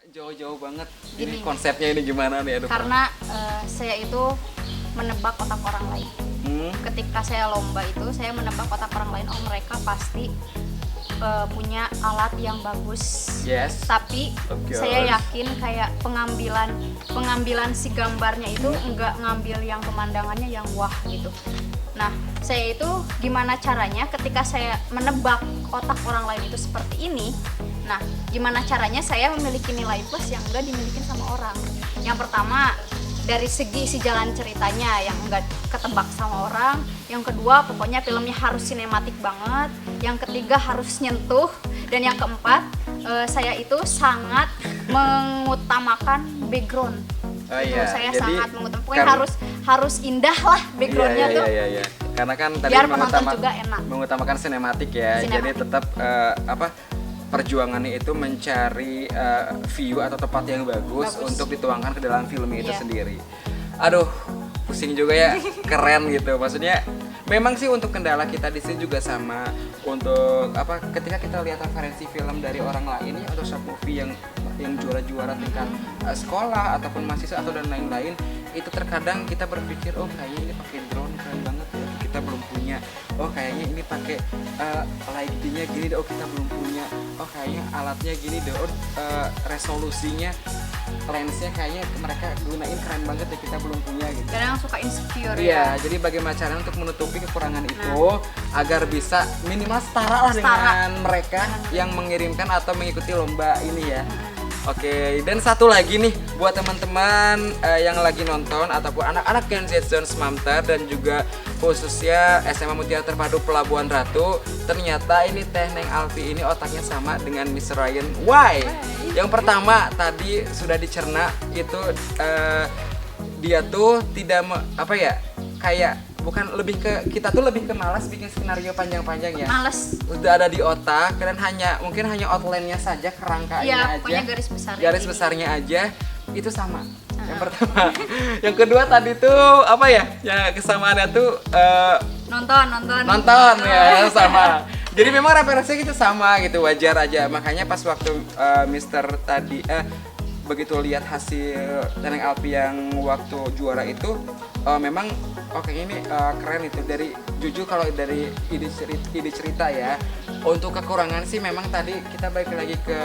Jauh-jauh banget. Ini Gini. konsepnya ini gimana nih? Aduh, Karena saya itu menebak otak orang lain. Ketika saya lomba itu, saya menebak otak orang lain. Oh, mereka pasti punya alat yang bagus. Yes. Tapi Of course. saya yakin kayak pengambilan si gambarnya itu enggak ngambil yang pemandangannya yang wah gitu. Nah, saya itu gimana caranya ketika saya menebak otak orang lain itu seperti ini. Nah, gimana caranya saya memiliki nilai plus yang enggak dimiliki sama orang. Yang pertama, dari segi si jalan ceritanya yang enggak ketebak sama orang. Yang kedua, pokoknya filmnya harus sinematik banget. Yang ketiga, harus nyentuh. Dan yang keempat, saya itu sangat mengutamakan background. Oh, Itu iya. saya Jadi, sangat mengutamakan. Pokoknya harus indah lah backgroundnya iya, tuh. Iya. Karena kan tadi Biar penonton juga enak. mengutamakan sinematik ya. Jadi Sinematik. tetap perjuangannya itu mencari view atau tempat yang bagus untuk dituangkan ke dalam film itu Iya. sendiri. Aduh, pusing juga ya, keren gitu. Maksudnya memang sih untuk kendala kita di sini juga sama untuk ketika kita lihat referensi film dari orang lain ya, atau short movie yang juara-juara tingkat sekolah ataupun mahasiswa atau dan lain-lain, itu terkadang kita berpikir oh kayaknya ini pakai drone keren banget ya, kita belum punya. Oh kayaknya ini pakai lightingnya gini deh, oh kita belum punya. Oh kayaknya alatnya gini deh, oh resolusinya, lensnya kayaknya mereka gunain keren banget ya, kita belum punya gitu. Kadang suka insecure ya. Iya, jadi bagaimana caranya untuk menutupi kekurangan itu agar bisa minimal setara lah dengan mereka yang mengirimkan atau mengikuti lomba ini ya. Oke, dan satu lagi nih buat teman-teman yang lagi nonton ataupun anak-anak Gen Z Zone Smamter dan juga khususnya SMA Mutiara Terpadu Pelabuhan Ratu, ternyata ini Teh Neng Alfi ini otaknya sama dengan Miss Ryan. Why? Yang pertama tadi sudah dicerna itu dia tuh tidak kayak bukan lebih ke kita tuh lebih ke malas bikin skenario panjang-panjang ya. Males. Udah ada di otak dan mungkin hanya outline-nya saja, kerangkanya Iya, aja. pokoknya garis besarnya. Garis ini. besarnya aja itu sama. Yang pertama. Yang kedua tadi tuh Ya kesamaannya tuh nonton ya sama. Jadi memang referensinya kita sama gitu, wajar aja. Makanya pas waktu Mister tadi begitu lihat hasil Teneng Alpi yang waktu juara itu memang ini keren itu. Dari jujur kalau dari ide cerita ya, untuk kekurangan sih memang tadi kita balik lagi ke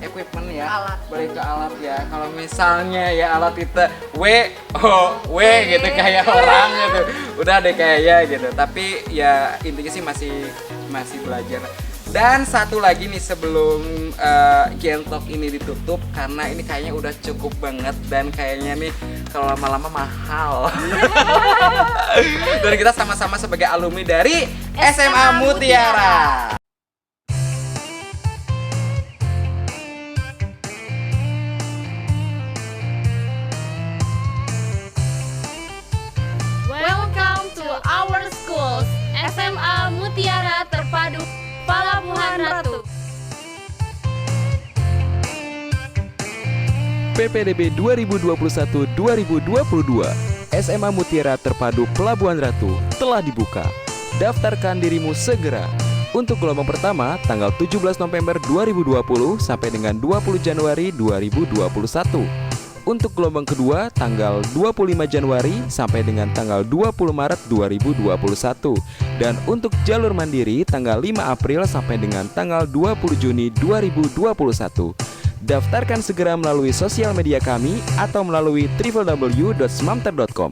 equipment ya, balik ke alat ya. Kalau misalnya ya alat kita gitu kayak orang gitu, udah deh kayak gitu. Tapi ya intinya sih masih belajar. Dan satu lagi nih sebelum Gen Talk ini ditutup, karena ini kayaknya udah cukup banget dan kayaknya nih kalau lama-lama mahal. Dan kita sama-sama sebagai alumni dari SMA Mutiara. Welcome to our schools, SMA Mutiara Terpadu Pelabuhan Ratu. PPDB 2021-2022 SMA Mutiara Terpadu Pelabuhan Ratu telah dibuka. Daftarkan dirimu segera. Untuk gelombang pertama tanggal 17 November 2020 sampai dengan 20 Januari 2021. Untuk gelombang kedua tanggal 25 Januari sampai dengan tanggal 20 Maret 2021. Dan untuk jalur mandiri tanggal 5 April sampai dengan tanggal 20 Juni 2021. Daftarkan segera melalui sosial media kami atau melalui www.smamter.com.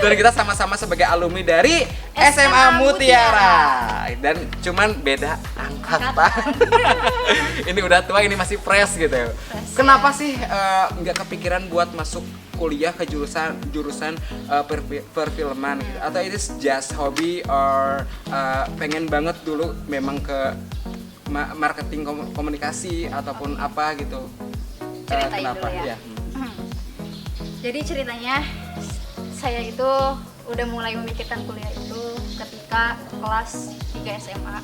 Dan kita sama-sama sebagai alumni dari SMA Mutiara. Dan cuman beda angkatan. Ini udah tua, ini masih fresh gitu. Kenapa sih nggak kepikiran buat masuk kuliah ke jurusan perfilman gitu? Atau itu just hobby or pengen banget dulu memang ke marketing komunikasi ataupun apa gitu? Ceritain kenapa? dulu ya. Ya. Jadi ceritanya saya itu udah mulai memikirkan kuliah itu ketika kelas 3 SMA.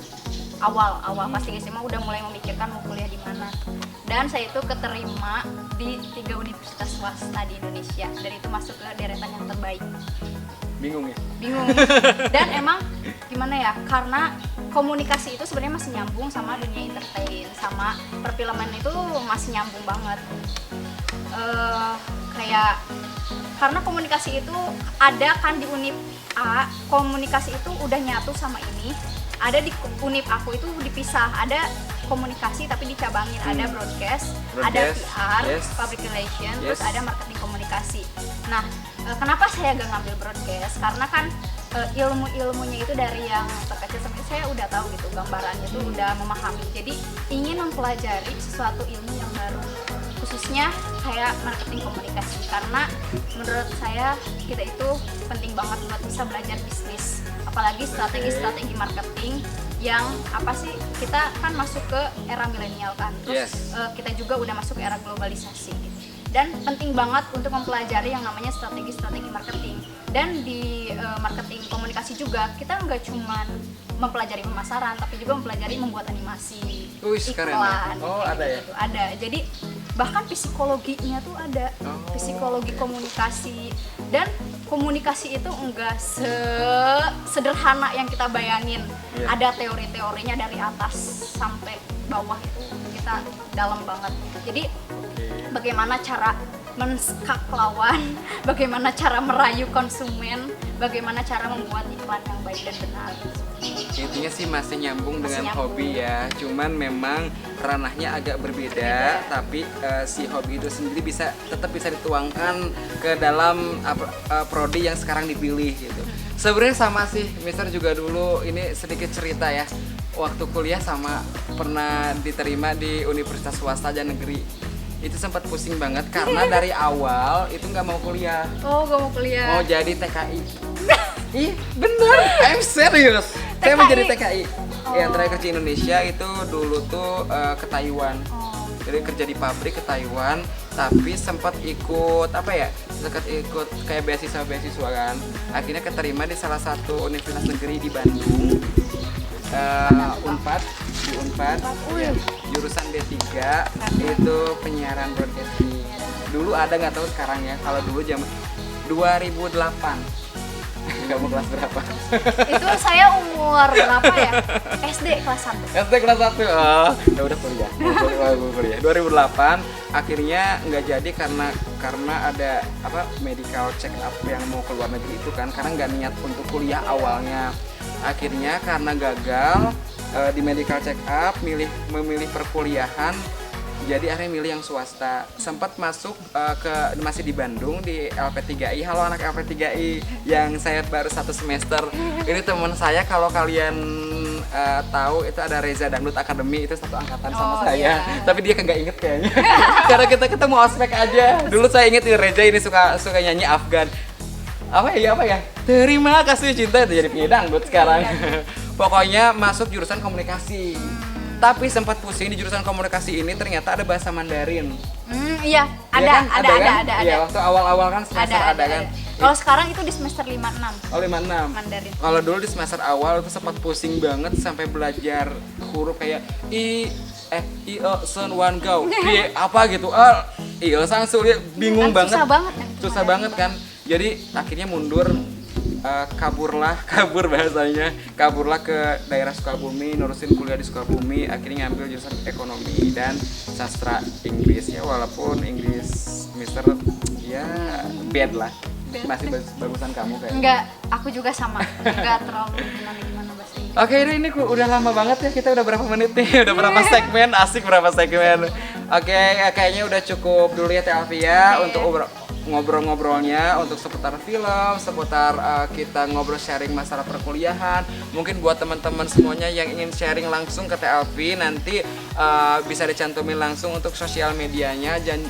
Awal pas 3 SMA udah mulai memikirkan mau kuliah di mana. Dan saya itu keterima di 3 universitas swasta di Indonesia, dan itu masuk ke deretan yang terbaik. Bingung ya? bingung. Dan emang gimana ya, karena komunikasi itu sebenarnya masih nyambung sama dunia entertain, sama perfilman itu masih nyambung banget. Kayak karena komunikasi itu ada kan di Unip A, komunikasi itu udah nyatu sama ini. Ada di Unip aku itu dipisah, ada komunikasi tapi dicabangin, ada broadcast, ada PR, yes. public relation, Yes. terus ada marketing komunikasi. Nah, kenapa saya gak ngambil broadcast? Karena kan ilmu-ilmunya itu dari yang terkecil sampai saya udah tahu gitu, gambarannya itu udah memahami. Jadi ingin mempelajari sesuatu ilmu yang baru, khususnya kayak marketing komunikasi, karena menurut saya kita itu penting banget buat bisa belajar bisnis, apalagi strategi-strategi marketing yang apa sih, kita kan masuk ke era milenial kan, terus Yes. kita juga udah masuk ke era globalisasi gitu. Dan penting banget untuk mempelajari yang namanya strategi-strategi marketing. Dan di marketing komunikasi juga kita nggak cuman mempelajari pemasaran, tapi juga mempelajari membuat animasi, Wih, keren ya. iklan. Oh, kayak ada ya? gitu. Ada. Jadi bahkan psikologinya tuh ada, Oh. psikologi komunikasi. Dan komunikasi itu enggak sederhana yang kita bayangin. Iya. Ada teori-teorinya dari atas sampai bawah, itu kita dalam banget. Jadi bagaimana cara menskak lawan, bagaimana cara merayu konsumen, bagaimana cara membuat iklan yang baik dan benar. Intinya sih masih nyambung Masih dengan nyambung. hobi ya, cuman memang ranahnya agak berbeda, tapi si hobi itu sendiri tetap bisa dituangkan ke dalam prodi yang sekarang dipilih gitu. Sebenarnya sama sih, Mister juga dulu ini sedikit cerita ya, waktu kuliah sama pernah diterima di universitas swasta dan negeri. Itu sempat pusing banget karena dari awal itu nggak mau kuliah, Oh, gak mau kuliah. mau jadi TKI. Ih, bener, I'm serious. Saya mau jadi TKI. Yang terakhir kerja Indonesia itu dulu tuh ke Taiwan. Oh. Jadi kerja di pabrik ke Taiwan, tapi sempat ikut apa ya? Sempat ikut kayak beasiswa kan. Akhirnya keterima di salah satu universitas negeri di Bandung. Unpad, di Unpad. Ya, jurusan D3 itu penyiaran broadcasting. Dulu ada, nggak tahu sekarang ya. Kalau dulu zaman 2008. Kamu kelas berapa? Itu saya umur berapa ya? SD kelas 1. SD kelas 1. Oh, ya udah kuliah. Kuliah. 2008 akhirnya nggak jadi karena ada apa medical check up yang mau keluar negeri itu kan, karena nggak niat untuk kuliah awalnya. Akhirnya karena gagal di medical check up, memilih perkuliahan. Jadi akhirnya milih yang swasta. Sempat masuk masih di Bandung di LP3I. Halo anak LP3I yang saya baru 1 semester. Ini teman saya, kalau kalian tahu itu ada Reza Dangdut Academy, itu satu angkatan sama Oh, saya. iya. Tapi dia nggak inget kayaknya. Karena kita ketemu ospek aja. Dulu saya inget Reza ini suka nyanyi Afgan. Apa ya? Terima kasih cinta, itu jadi penyanyi dangdut sekarang. Pokoknya masuk jurusan komunikasi. Tapi sempat pusing di jurusan komunikasi ini, ternyata ada bahasa Mandarin. Iya, Iya kan? ada. Iya, waktu awal-awal kan semester ada kan. Kalau sekarang itu di semester 5-6 Oh, 56. Mandarin. Kalau dulu di semester awal itu sempat pusing banget sampai belajar huruf kayak i sen wan go. Apa gitu. Sang sulit, bingung Kan banget. susah banget kan. Susah banget kan. Jadi akhirnya mundur, kabur bahasanya, ke daerah Sukabumi, nurusin kuliah di Sukabumi, akhirnya ngambil jurusan ekonomi dan sastra Inggris. Ya walaupun Inggris Mister ya bad lah, masih bagusan kamu kayaknya. Enggak, aku juga sama. Enggak terlalu gimana bahasa Inggris. Oke, ini udah lama banget ya, kita udah berapa menit nih, udah berapa segmen, asik berapa segmen. Oke, kayaknya udah cukup dulu ya Teh Alfia untuk ngobrol-ngobrolnya untuk seputar film, seputar kita ngobrol sharing masalah perkuliahan. Mungkin buat teman-teman semuanya yang ingin sharing langsung ke Teh Alfi, nanti bisa dicantumin langsung untuk sosial medianya dan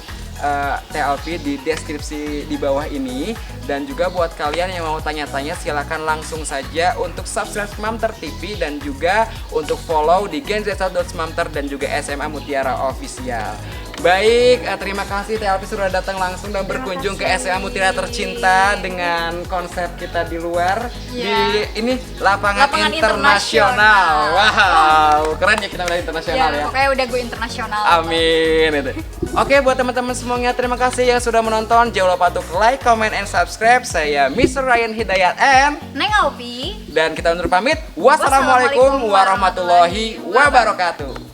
Teh Alfi di deskripsi di bawah ini. Dan juga buat kalian yang mau tanya-tanya, silakan langsung saja untuk subscribe Mamter TV dan juga untuk follow di genz.mamter dan juga SMA Mutiara Official. Baik, terima kasih Teh Alfi sudah datang langsung dan berkunjung ke SMA Mutiara Tercinta dengan konsep kita di luar Iya. di ini lapangan Lapangan internasional. Wow, keren ya kita udah internasional ya. Pokoknya udah gue internasional. Amin itu. Oke, buat teman-teman semuanya terima kasih yang sudah menonton. Jangan lupa untuk like, comment, and subscribe. Saya Mr. Ryan Hidayat and Neng Alfi. dan kita undur pamit. Wassalamualaikum warahmatullahi wabarakatuh.